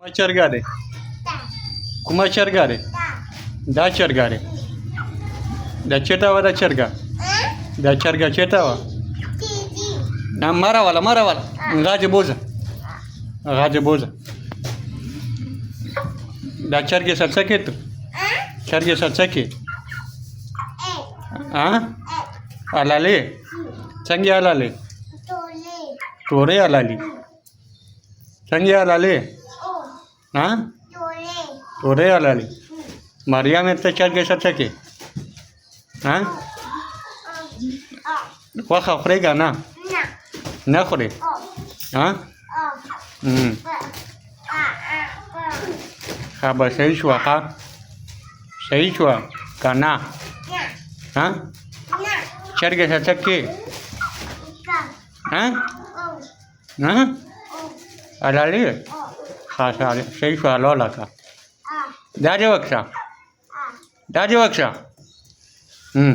Kumaçargare. Kumaçargare. Da chargare. Da chetawa da charga. Da charga chetawa. Na maravala maravala. Raja boza. Raja boza. Da charge satsake tu. Charge satsake. Ha? Alale. Changi alale. Tore alali. Changi alale. Ha? Tore alali. Maria में तो चल के सके हाँ वह खरेगा ना ना खरे हाँ खा बस सही छुआ खा सही छुआ का ना हाँ चल के सके हाँ हाँ अलाली खा सारे सही छुआ लौला का दाजे वक्सा दाजे वक्सा हम्म